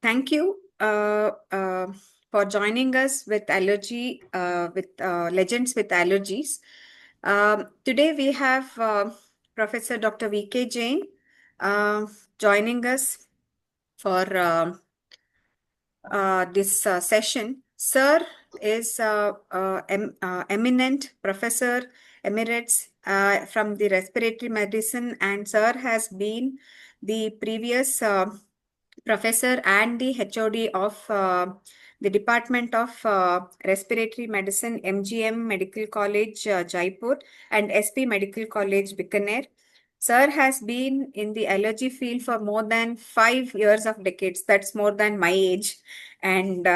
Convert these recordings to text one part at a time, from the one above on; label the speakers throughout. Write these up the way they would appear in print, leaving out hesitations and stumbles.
Speaker 1: Thank you for joining us with Allergy, with Legends with Allergies. Today we have Professor Dr. V.K. Jain joining us for this session. Sir is eminent professor emeritus from the respiratory medicine, and sir has been the previous professor and the HOD of the Department of Respiratory Medicine, MGM Medical College, Jaipur, and SP Medical College, Bikaner. Sir has been in the allergy field for more than 5 years of decades. That's more than my age. And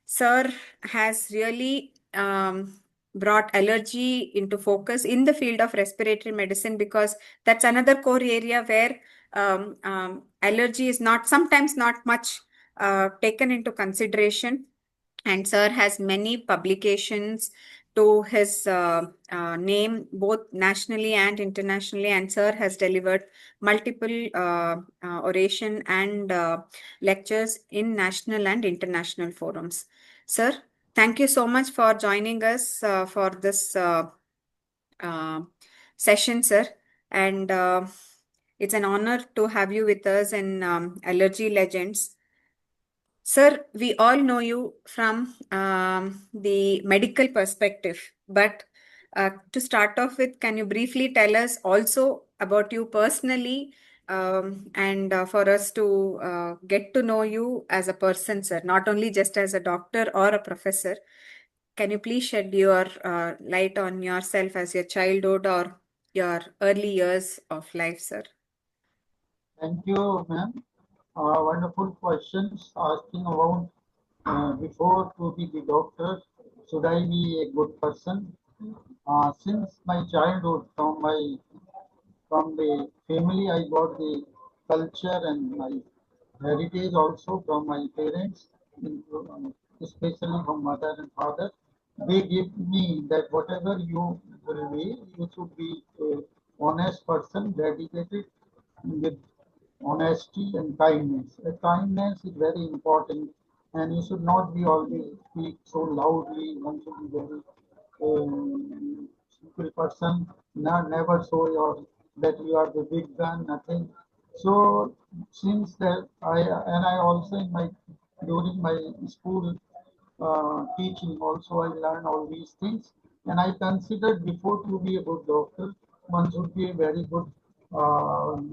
Speaker 1: Sir has really brought allergy into focus in the field of respiratory medicine, because that's another core area where allergy is not sometimes not much taken into consideration. And sir has many publications to his name, both nationally and internationally, and sir has delivered multiple oration and lectures in national and international forums. Sir, thank you so much for joining us for this uh, session, sir. And it's an honor to have you with us in Allergy Legends. Sir, we all know you from the medical perspective, but to start off with, can you briefly tell us also about you personally, and for us to get to know you as a person, sir, not only just as a doctor or a professor? Can you please shed your light on yourself as your childhood or your early years of life, sir?
Speaker 2: Thank you, ma'am. Wonderful questions asking about before to be the doctor, should I be a good person? Since my childhood, from the family, I got the culture and my heritage also from my parents, especially from mother and father. They give me that whatever you will be, you should be a honest person, dedicated with honesty and kindness. Kindness is very important, and you should not be always speak so loudly. One should be very simple person. Never show your that you are the big gun. Nothing. So since that I also in my during my school teaching also I learned all these things, and I considered before to be a good doctor, one should be a very good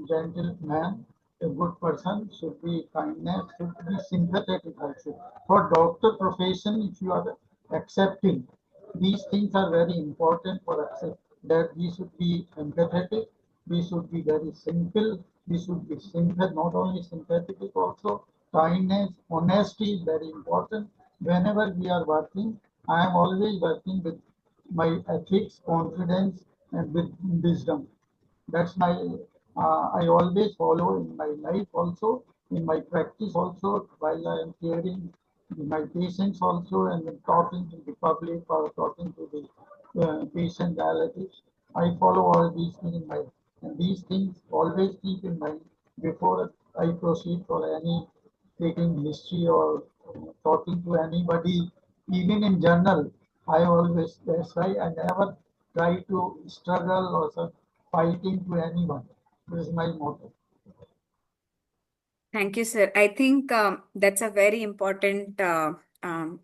Speaker 2: gentleman, a good person, should be kindness, should be sympathetic also. For doctor profession, if you are accepting, these things are very important for accept that we should be empathetic, we should be very simple, we should be simple, not only sympathetic also, kindness, honesty is very important. Whenever we are working, I am always working with my ethics, confidence, and with wisdom. That's my, I always follow in my life also, in my practice also, while I am caring my patients also, and when talking to the public or talking to the patient relatives. I follow all these things in my, and these things always keep in mind before I proceed for any taking history or talking to anybody, even in journal. I always, that's why I never try to struggle or fighting to anyone. This is my motto.
Speaker 1: Thank you, sir. I think that's a very important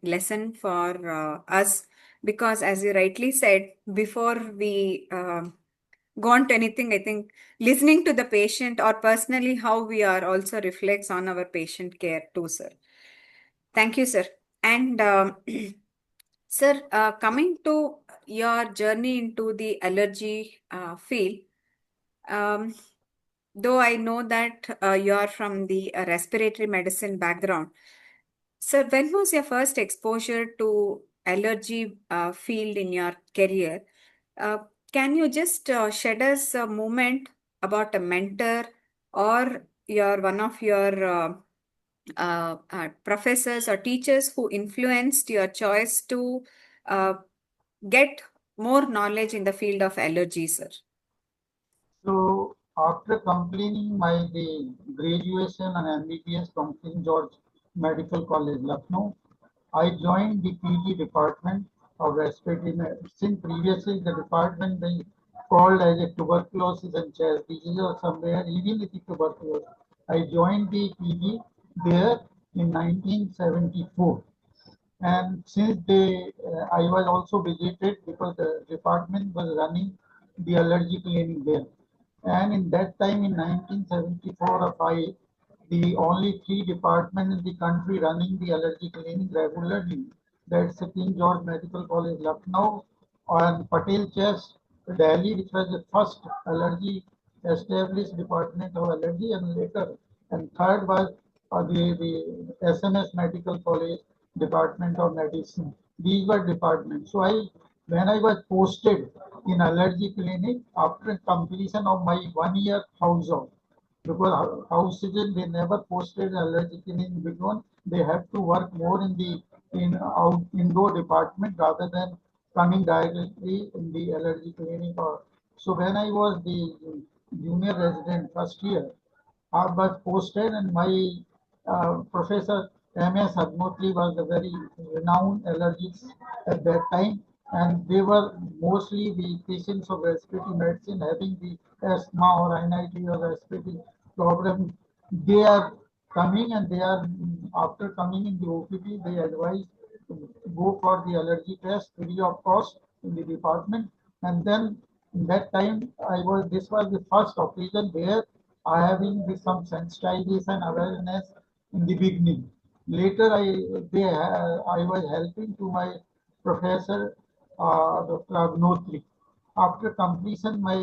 Speaker 1: lesson for us, because, as you rightly said, before we go on to anything, I think listening to the patient or personally how we are also reflects on our patient care too, sir. Thank you, sir. And sir, coming to your journey into the allergy field, um, though I know that you are from the respiratory medicine background, sir, when was your first exposure to allergy field in your career? Uh, can you just shed us a moment about a mentor or your one of your professors or teachers who influenced your choice to uh, get more knowledge in the field of allergy, sir?
Speaker 2: So After completing my the graduation and MBBS from King George Medical College, Lucknow, I joined the PG department of respiratory medicine. Previously, the department they called as a tuberculosis and chest disease or somewhere, even with the tuberculosis. I joined the PG there in 1974. And since I was also visited because the department was running the allergy clinic there. And in that time, in 1974 or 5, the only three departments in the country running the allergy clinic regularly. That's the King George Medical College, Lucknow, and Patel Chest, Delhi, which was the first allergy established department of allergy, and later, and third was the SMS Medical College, Department of Medicine. These were departments. So when I was posted in allergy clinic after completion of my 1 year house job, because house season they never posted allergy clinic because they have to work more in the indoor department rather than coming directly in the allergy clinic. So when I was the junior resident first year, I was posted, and my Professor M.S. Hadmotli was a very renowned allergist at that time, and they were mostly the patients of respiratory medicine having the asthma or rhinitis or respiratory problem. They are coming, and they are after coming in the OPD, they advise to go for the allergy test free of cost in the department, and then in that time this was the first occasion where I having some sensitization awareness in the beginning. Later, I was helping to my professor, Dr. Agnotri. After completion my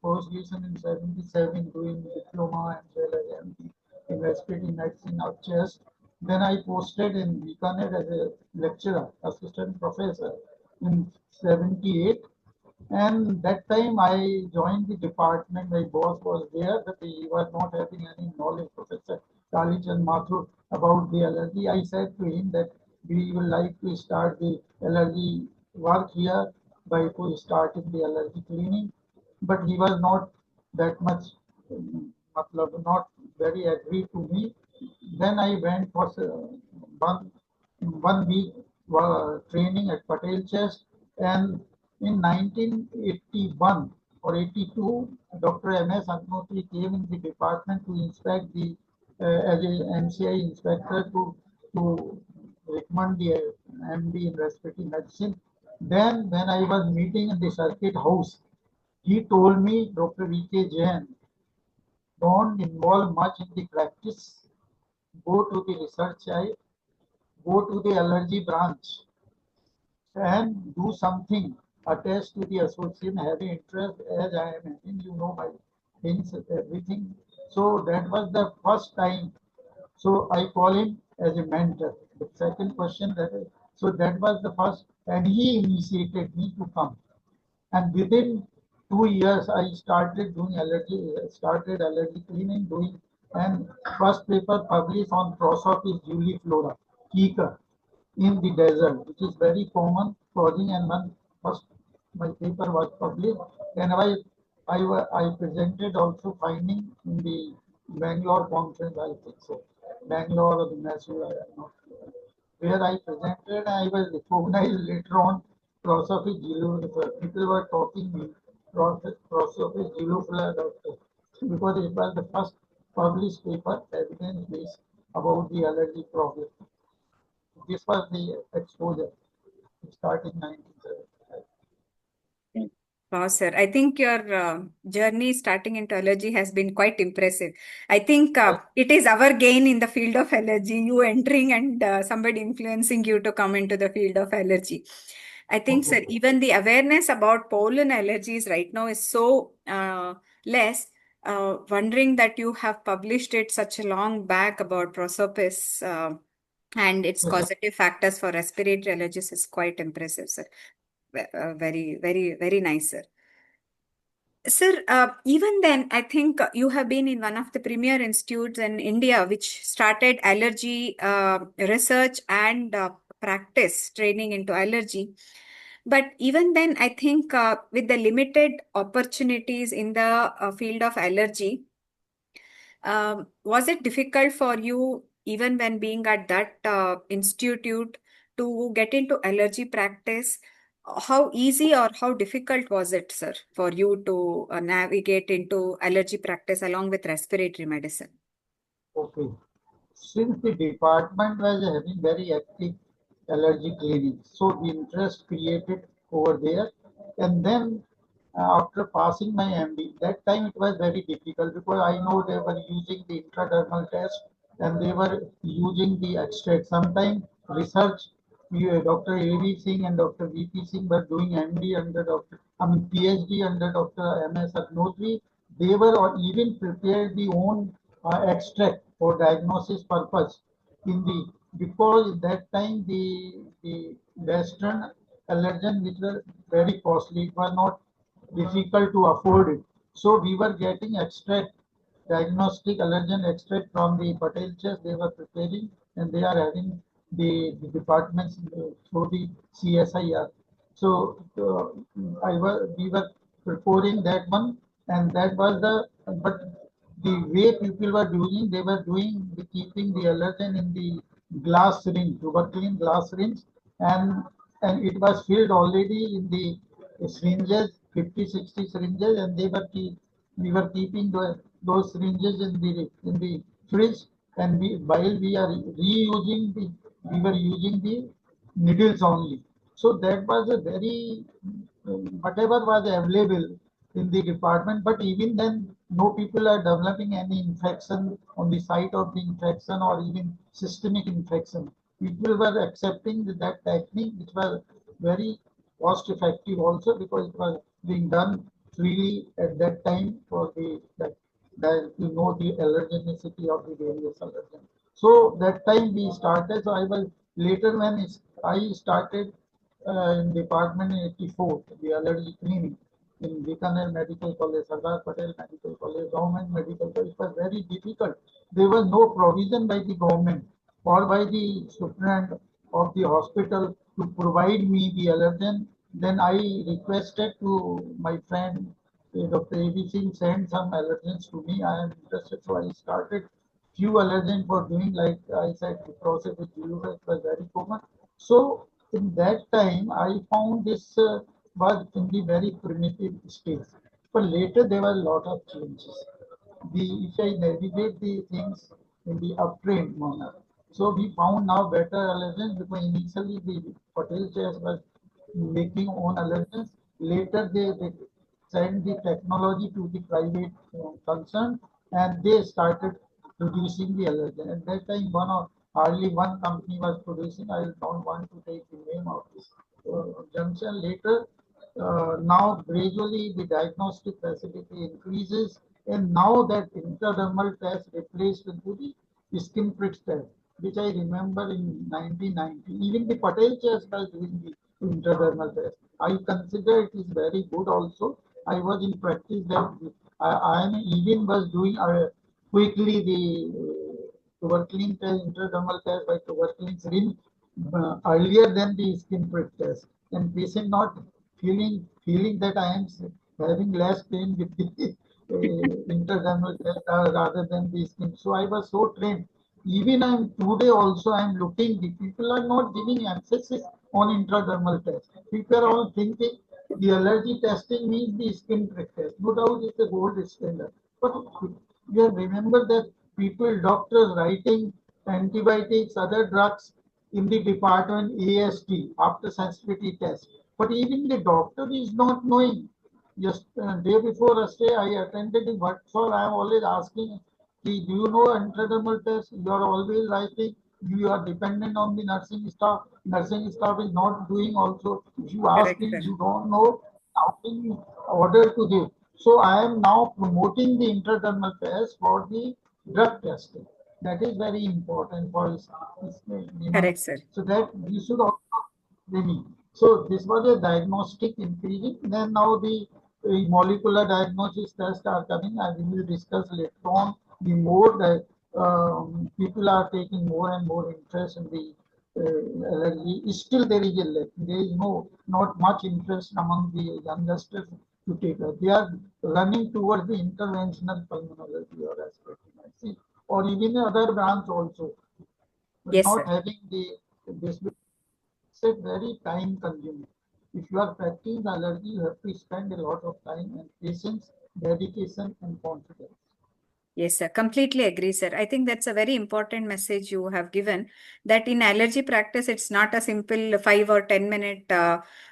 Speaker 2: post-graduation in 77, doing diploma as well as MD in respiratory medicine of chest, then I posted in Bikaner as a lecturer, assistant professor in 78, and that time I joined the department. My boss was there, but he was not having any knowledge, Professor Kalichan Mathur, about the allergy. I said to him that we would like to start the allergy work here by starting the allergy cleaning, but he was not that much, not very agree to me. Then I went for one 1 week training at Patel Chest, and in 1981 or 82, Dr. M.S. Agnotri came in the department to inspect as a MCI inspector to recommend the MD in respiratory medicine. Then, when I was meeting in the circuit house, he told me, Dr. V.K. Jain, don't involve much in the practice, go to the research side, go to the allergy branch, and do something attached to the association, having interest as I am having, my things, everything. So that was the first time. So I call him as a mentor. The second question so that was the first, and he initiated me to come. And within 2 years, I started allergy cleaning, doing, and first paper published on Prosopis juliflora, Kika, in the desert, which is very common causing, and when first my paper was published, then I presented also finding in the Bangalore conference, I think so, Bangalore or the Mysore, I am not sure, where I presented, I was recognized later on. Philosophy people were talking me, Philosophy doctor, because it was the first published paper, evidence based, about the allergy problem. This was the exposure. It started in 1975.
Speaker 1: Wow, sir. I think your journey starting into allergy has been quite impressive. I think it is our gain in the field of allergy, you entering and somebody influencing you to come into the field of allergy. I think, sir,
Speaker 2: Okay.
Speaker 1: even the awareness about pollen allergies right now is so less. Wondering that you have published it such a long back about prosopis and its
Speaker 2: Yes,
Speaker 1: causative factors for respiratory allergies is quite impressive, sir. Very, very, very nice, sir. Sir, even then, I think you have been in one of the premier institutes in India, which started allergy research and practice training into allergy. But even then, I think with the limited opportunities in the field of allergy, was it difficult for you, even when being at that institute, to get into allergy practice? How easy or how difficult was it, sir, for you to navigate into allergy practice along with respiratory medicine?
Speaker 2: Okay. Since the department was having very active allergy clinics, so the interest created over there. And then after passing my MD, that time it was very difficult because I know they were using the intradermal test and they were using the extract. Sometimes research, Dr. A.V. Singh and Dr. V.P. Singh were doing MD under PhD under Dr. M.S. Agnotri. They were even prepared the own extract for diagnosis purpose in the because that time the Western allergen which were very costly, it was not difficult to afford it. So we were getting extract, diagnostic allergen extract from the Patel chest they were preparing, and they are having the departments through the CSIR. So we were preparing that one, and that was but the way people were doing, they were doing the keeping the allergen in the glass syringe, tuberculin glass syringe, and and it was filled already in the syringes, 50, 60 syringes, and we were keeping those syringes in the fridge, and while we are reusing we were using the needles only. So that was a very whatever was available in the department, but even then, no people are developing any infection on the site of the infection or even systemic infection. People were accepting that technique, which was very cost effective also because it was being done freely at that time for that you know the allergenicity of the various allergens. So that time we started. So I was later when I started in department in 84, the allergy clinic in Bikaner Medical College, Sardar Patel Medical College, government medical college. It was very difficult. There was no provision by the government or by the superintendent of the hospital to provide me the allergen. Then I requested to my friend Dr. A.B. Singh send some allergens to me. I am interested, so I started few allergens for doing like I said the process with Julius was very common. So in that time I found this was in the very primitive stage. But later there were a lot of changes. If I navigate the things in the uptrend manner. So we found now better allergens because initially the Patel chairs was making own allergens. Later they send the technology to the private concern and they started producing the allergen. At that time, hardly one company was producing. I don't want to take the name of this junction later. Now gradually the diagnostic facility increases, and now that intradermal test replaced into the skin prick test, which I remember in 1990. Even the Patel chest was doing the intradermal test. I consider it is very good also. I was in practice that I am even was doing quickly the tuberculin test, intradermal test by tuberculin syringe earlier than the skin prick test. And patient not feeling that I am having less pain with the intradermal test rather than the skin. So I was so trained. Even I'm today also I'm looking. The people are not giving emphasis on intradermal test. People are all thinking the allergy testing means the skin prick test. No doubt it's a gold standard. But you have remember that people, doctors writing antibiotics, other drugs in the department AST after sensitivity test. But even the doctor is not knowing. Just day before a stay, I attended the workshop. I am always asking, do you know intradermal test? You are always writing. You are dependent on the nursing staff. Nursing staff is not doing also. If you ask
Speaker 1: Correct,
Speaker 2: things
Speaker 1: sir.
Speaker 2: you don't know, how can you order to give? So I am now promoting the intradermal test for the drug testing. That is very important for you know.
Speaker 1: Correct, sir.
Speaker 2: So that we should also training. So this was a diagnostic increasing. Then now the molecular diagnosis tests are coming, and we will discuss later on. The more that people are taking more and more interest in the allergy, still there is a lack. There is not much interest among the youngsters to take it. They are running towards the interventional pulmonology or respiratory medicine, or even other branch also, but
Speaker 1: Yes, sir.
Speaker 2: not having this. It's a very time consuming. If you are practicing allergy, you have to spend a lot of time and patience, dedication, and confidence.
Speaker 1: Yes, sir. Completely agree, sir. I think that's a very important message you have given that in allergy practice, it's not a simple 5 or 10 minute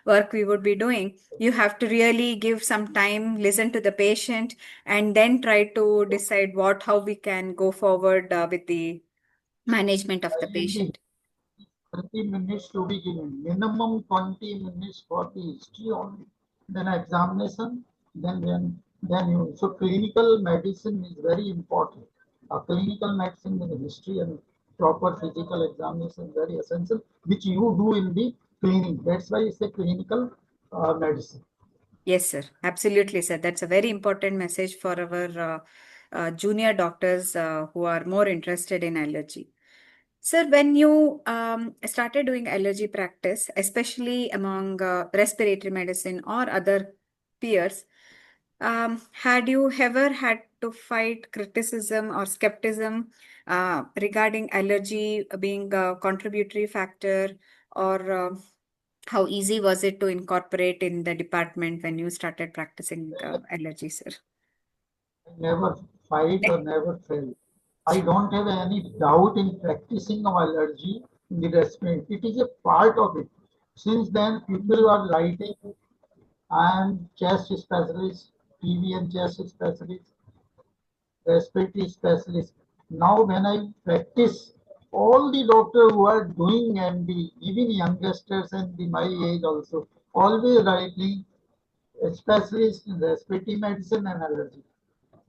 Speaker 1: work we would be doing. You have to really give some time, listen to the patient, and then try to decide how we can go forward with the management of the
Speaker 2: Ideally,
Speaker 1: patient.
Speaker 2: 30 minutes to be given, minimum 20 minutes for the history only. Then examination, then you. So clinical medicine is very important. Clinical medicine with history and proper physical examination is very essential, which you do in the clinic. That's why it's a clinical medicine.
Speaker 1: Yes, sir. Absolutely, sir. That's a very important message for our junior doctors who are more interested in allergy. Sir, when you started doing allergy practice, especially among respiratory medicine or other peers, had you ever had to fight criticism or skepticism regarding allergy being a contributory factor, or how easy was it to incorporate in the department when you started practicing allergy, sir?
Speaker 2: I never fight or never fail. I don't have any doubt in practicing of allergy in the respiratory. It is a part of it. Since then, people are writing, I am chest specialist, TB and chest specialist, respiratory specialist. Now, when I practice, all the doctors who are doing MD, even youngsters and my age also, always writing a specialist in respiratory medicine and allergy.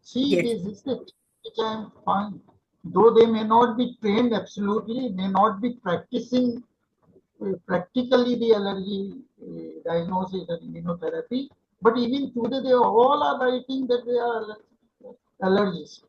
Speaker 2: See,
Speaker 1: Yes,
Speaker 2: this is the which I am fine. Though they may not be trained absolutely, may not be practicing practically the allergy diagnosis and immunotherapy, but even today they all are writing that they are allergists.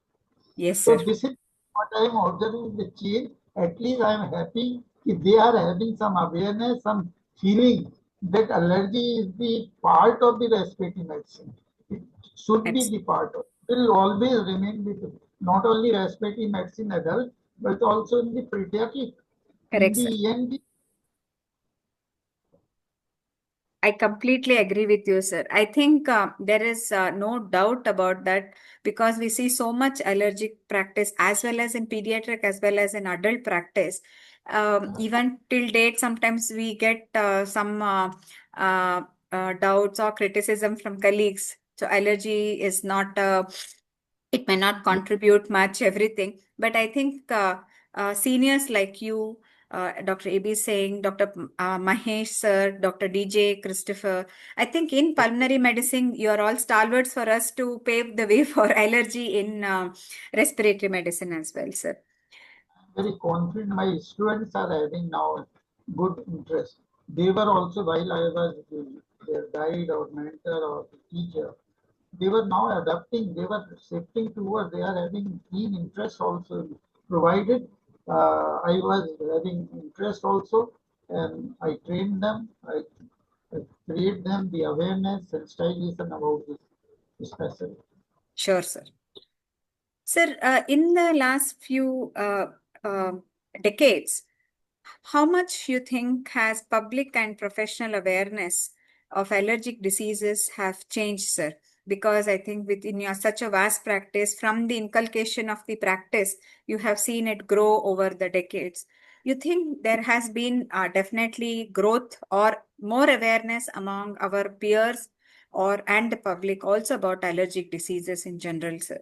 Speaker 1: yes,
Speaker 2: So
Speaker 1: sir.
Speaker 2: this is what I am observing the change. At least I am happy if they are having some awareness, some feeling that allergy is the part of the respiratory medicine. It should be
Speaker 1: Abs-
Speaker 2: the part of. It will always remain with not only respiratory medicine adult, but also in the pediatric, in
Speaker 1: Correct,
Speaker 2: the
Speaker 1: sir.
Speaker 2: ENT.
Speaker 1: I completely agree with you, sir. I think there is no doubt about that because we see so much allergic practice as well as in pediatric as well as in adult practice. Even till date, sometimes we get some uh, doubts or criticism from colleagues. So allergy is not it may not contribute much everything, but I think seniors like you, Dr. AB is saying, Dr. Mahesh sir, Dr. DJ Christopher, I think in pulmonary medicine you are all stalwarts for us to pave the way for allergy in respiratory medicine as well, sir.
Speaker 2: Very confident. My students are having now good interest. They were also while I was their guide or mentor or teacher. They were now adapting. They were shifting towards. They are having keen interest also. Provided I was having interest also, and I trained them. I create them the awareness, sensitization about this special.
Speaker 1: Sure, sir. Sir, in the last few uh, decades, how much you think has public and professional awareness of allergic diseases have changed, sir? Because I think within your such a vast practice, from the inculcation of the practice, you have seen it grow over the decades. You think there has been definitely growth or more awareness among our peers or and the public also about allergic diseases in general, sir?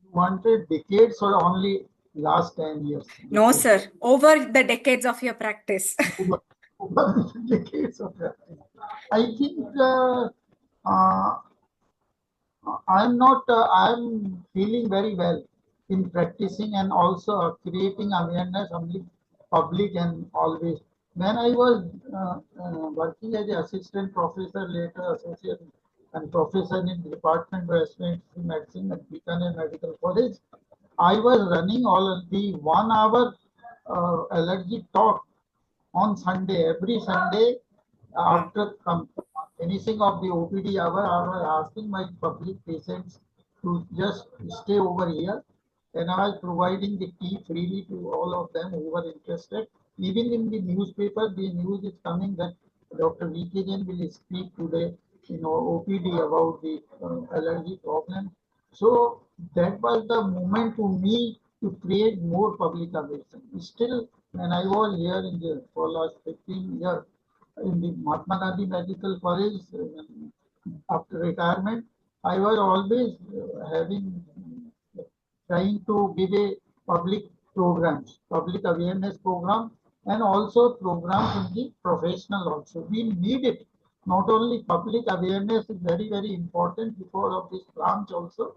Speaker 2: You wanted decades or only last 10 years?
Speaker 1: No,
Speaker 2: Decades.
Speaker 1: sir. Over the decades of your practice.
Speaker 2: Over decades of practice. I think uh, I'm not, I'm feeling very well in practicing and also creating awareness on the public and always. When I was working as an assistant professor, later associate and professor in the Department of Respiratory Medicine at Bikaner Medical College, I was running all of the 1 hour allergy talk on Sunday. Every Sunday,
Speaker 1: Wow.
Speaker 2: after finishing of the OPD hour, I was asking my public patients to just stay over here, and I was providing the tea freely to all of them who were interested. Even in the newspaper, the news is coming that Dr. V.K. Jain will speak today in OPD about the allergy problem. So that was the moment to me to create more public awareness. Still, when I was here in the for last 15 years in the Mahatma Gandhi Medical College after retirement, I was always having trying to give a public programs, public awareness program, and also programs in the professional also. We need it. Not only public awareness is very important because of this branch also.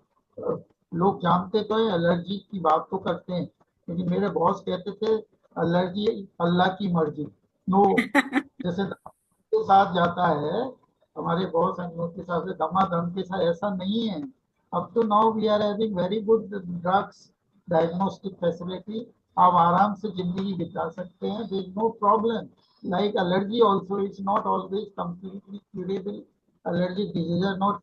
Speaker 2: लोग जानते तो है allergy की बात तो करते हैं लेकिन मेरे बॉस कहते थे एलर्जी अल्लाह की मर्जी नो जैसे के साथ जाता है हमारे बॉस हम लोग के साथ दमादम के साथ ऐसा नहीं है अब तो now we are having very good drugs diagnostic facility आप आराम से जिंदगी बिता सकते हैं there is no problem like allergy also it's not always completely curable allergic diseases are not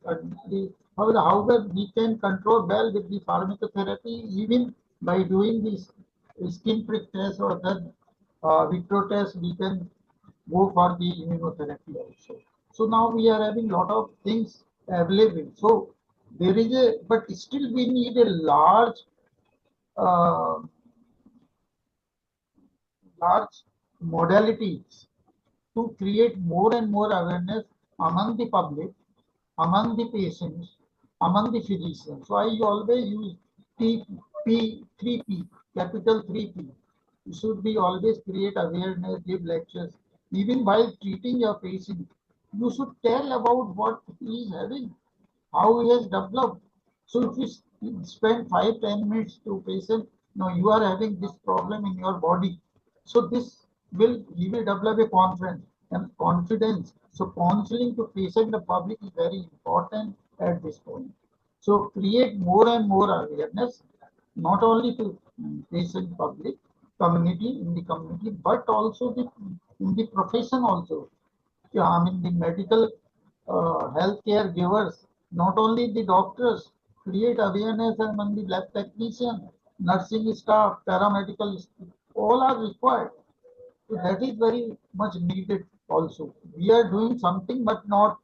Speaker 2: however we can control well with the pharmacotherapy even by doing this skin prick test or the vitro test we can go for the immunotherapy also. So now we are having lot of things available. So there is a, but still we need a uh, large modalities to create more and more awareness among the public, among the patients, among the physicians. So I always use three P, capital 3 P. You should be always create awareness, give lectures. Even while treating your patient, you should tell about what he is having, how he has developed. So if you spend 5-10 minutes to patient, no, you are having this problem in your body. So this will he will develop a confidence and confidence. So counseling to patient the public is very important at this point. So create more and more awareness, not only to patient public community in the community, but also the in the profession also. Yeah, I mean the medical healthcare givers, not only the doctors, create awareness among the lab technicians, nursing staff, paramedical staff, all are required. So that is very much needed also. We are doing something, but not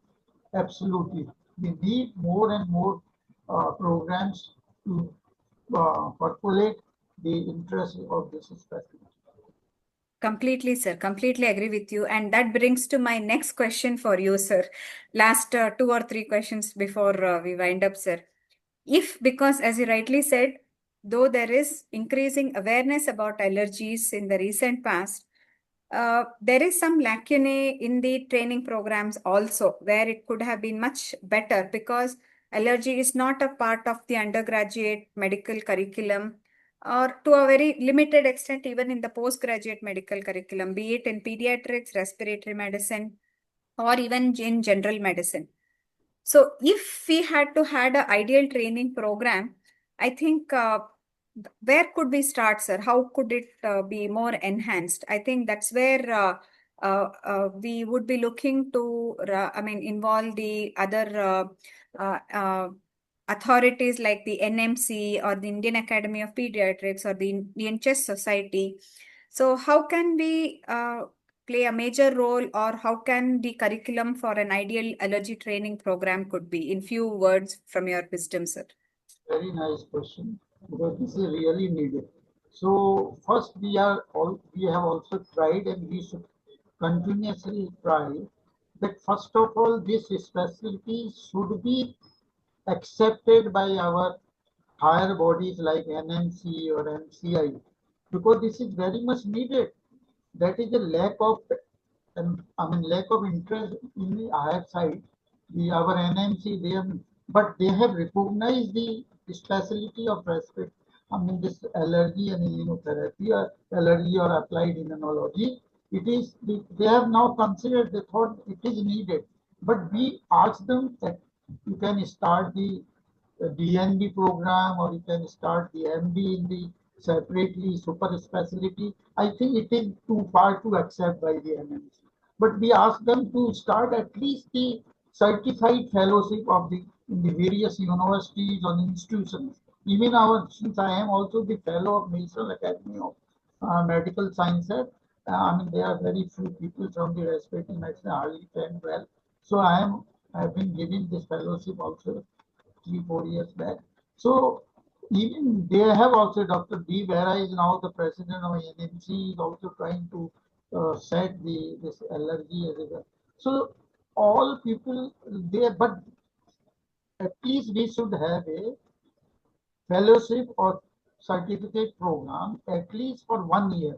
Speaker 2: absolutely. We need more and more programs to percolate the interest of this specialty.
Speaker 1: Completely, sir. Completely agree with you. And that brings to my next question for you, sir. Last 2 or 3 questions before we wind up, sir. If, because as you rightly said, though there is increasing awareness about allergies in the recent past, there is some lacunae in the training programs also, where it could have been much better because allergy is not a part of the undergraduate medical curriculum or to a very limited extent, even in the postgraduate medical curriculum, be it in pediatrics, respiratory medicine, or even in general medicine. So if we had to had an ideal training program, I think where could we start, sir? How could it be more enhanced? I think that's where we would be looking to, I mean, involve the other authorities like the NMC or the Indian Academy of Pediatrics or the Indian Chess Society. So how can we play a major role, or how can the curriculum for an ideal allergy training program could be, in few words from your wisdom, sir?
Speaker 2: Very nice question because this is really needed. So first we have also tried and we should continuously try that first of all this specialty should be accepted by our higher bodies like NMC or MCI because this is very much needed. That is a lack of lack of interest in the higher side. Our NMC, but they have recognized the specialty of respect. This allergy and immunotherapy or allergy or applied immunology. They have now considered, they thought it is needed. But we asked them that you can start the DNB program or you can start the MD in the separately super specialty, I think it is too far to accept by the MNC. But we ask them to start at least the certified fellowship of the in the various universities or institutions. Even our, since I am also the fellow of National Academy of Medical Sciences, I mean there are very few people from the respiratory medicine hardly 10, 12. So I have been given this fellowship also 3, 4 years back. So even they have also Dr. D. Vera is now the president of NMC is also trying to set the this allergy as a, so all people there, but at least we should have a fellowship or certificate program at least for 1 year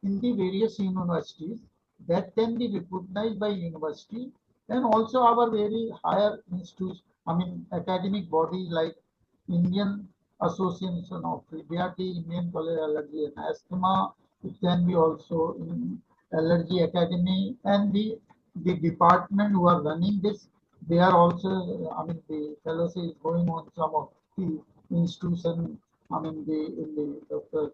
Speaker 2: in the various universities that can be recognized by university and also our very higher institutes, I mean academic bodies like Indian Association of Pediatry, Indian College Allergy and Asthma. It can be also in Allergy Academy and the department who are running this. They are also, I mean, the fellowship is going on some of the institution. I mean, the Dr.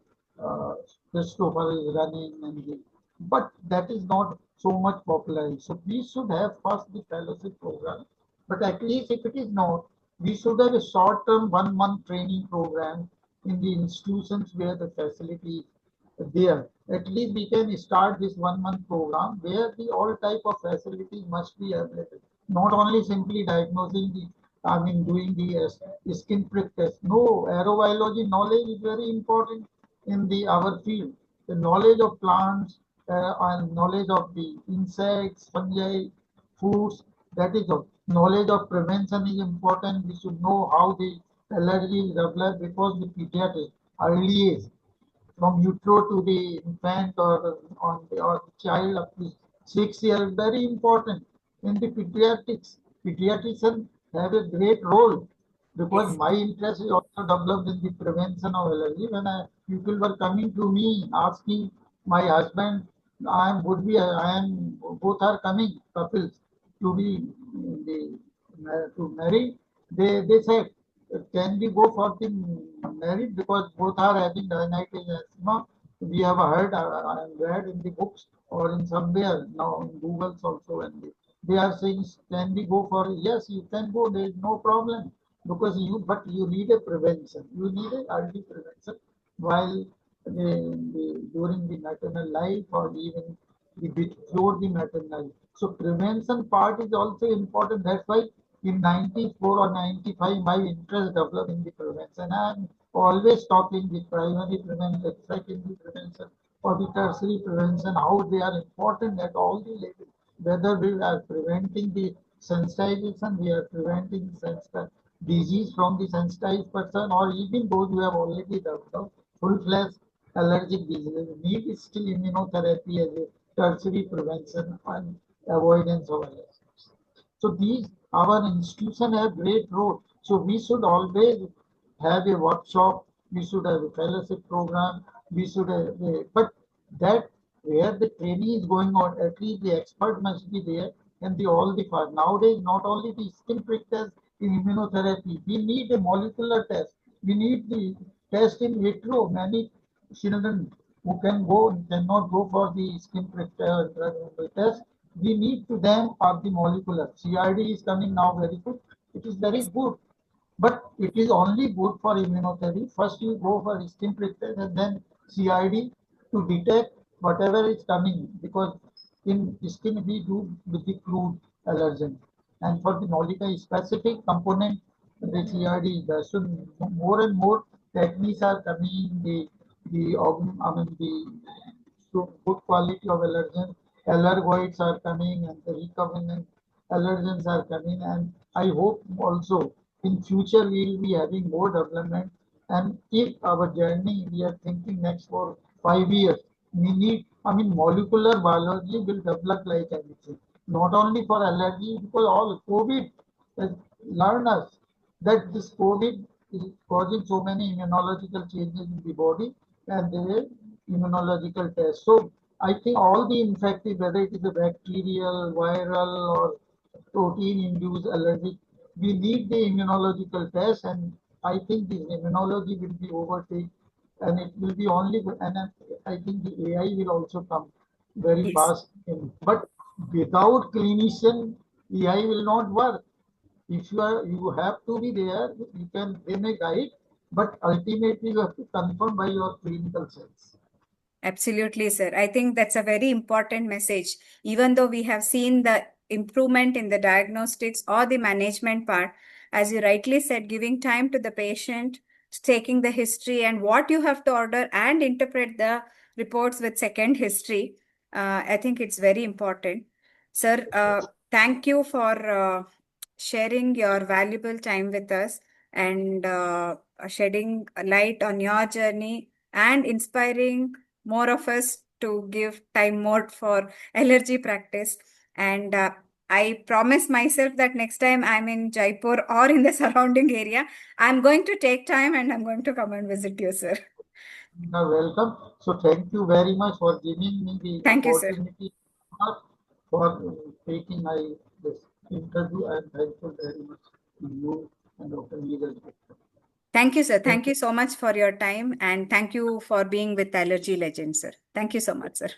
Speaker 2: Christopher is running and the, but that is not so much popular. So we should have first the fellowship program, but at least if it is not, we should have a short-term 1 month training program in the institutions where the facility is there. At least we can start this 1 month program where the all type of facilities must be available. Not only simply diagnosing the, I mean, doing the skin prick test. No, aerobiology knowledge is very important in the our field. The knowledge of plants and knowledge of the insects, fungi, foods, that is all. Knowledge of prevention is important. We should know how the allergy is developed because the pediatric early age from utero to the infant on the or child up to 6 years very important in the pediatrics. Pediatricians have a great role because
Speaker 1: Yes.
Speaker 2: my interest is also developed in the prevention of allergy. When people were coming to me asking my husband, I am would be I am both are coming couples to be the to marry. They said, can we go for the married because both are having rhinitis asthma. We have heard, I have read in the books or in somewhere now in Google's also, and they are saying, can we go for? Yes, you can go. There is no problem because but you need a prevention. You need a early prevention while during the maternal life or even before the maternal. So prevention part is also important. That's why in 94 or 95, my interest developed in the prevention. I'm always talking the primary prevention, secondary prevention, or the tertiary prevention, how they are important at all the levels. Whether we are preventing the sensitization, we are preventing disease from the sensitized person, or even those who have already developed full-fledged allergic disease, need still immunotherapy as a tertiary prevention and avoidance of allergy. So these our institution have great role. So we should always have a workshop. We should have a fellowship program. We should have but that where the training is going on, at least the expert must be there and the all the part. Nowadays, not only the skin prick test in immunotherapy, we need a molecular test. We need the test in vitro. Many children who cannot go for the skin prick test. We need to them of the molecular. CRD is coming now very good. It is very
Speaker 1: Yes.
Speaker 2: good, but it is only good for immunotherapy. First you go for skin prick test and then CRD to detect whatever is coming because in skin we do with the crude allergen. And for the molecular specific component, the CRD does. So more and more techniques are coming. I mean the so good quality of allergen. Allergoids are coming and the recombinant allergens are coming. And I hope also in future we will be having more development. And if our journey we are thinking next for 5 years, we need, I mean, molecular biology will develop like anything. Not only for allergy, because all COVID has learned us that this COVID is causing so many immunological changes in the body and the immunological test. So I think all the infective, whether it is a bacterial, viral, or protein-induced allergic, we need the immunological test, and I think the immunology will be overtake and it will be only good. And I think the AI will also come very
Speaker 1: Yes.
Speaker 2: fast. But without clinician, AI will not work. If you have to be there, they may guide, but ultimately you have to confirm by your clinical sense.
Speaker 1: Absolutely, sir. I think that's a very important message. Even though we have seen the improvement in the diagnostics or the management part, as you rightly said, giving time to the patient, taking the history and what you have to order and interpret the reports with second history. I think it's very important. Sir, thank you for sharing your valuable time with us and shedding a light on your journey and inspiring more of us to give time more for allergy practice. And I promise myself that next time I'm in Jaipur or in the surrounding area, I'm going to take time and I'm going to come and visit you, sir.
Speaker 2: You're welcome. So thank you very much for giving me the
Speaker 1: Thank you, sir.
Speaker 2: opportunity for taking my this interview. I'm thankful very much to you and Dr. Neeraj.
Speaker 1: Thank you, sir.
Speaker 2: Thank
Speaker 1: Thank
Speaker 2: you.
Speaker 1: you so much for your time and thank you for being with Allergy Legend, sir. Thank you so much, sir.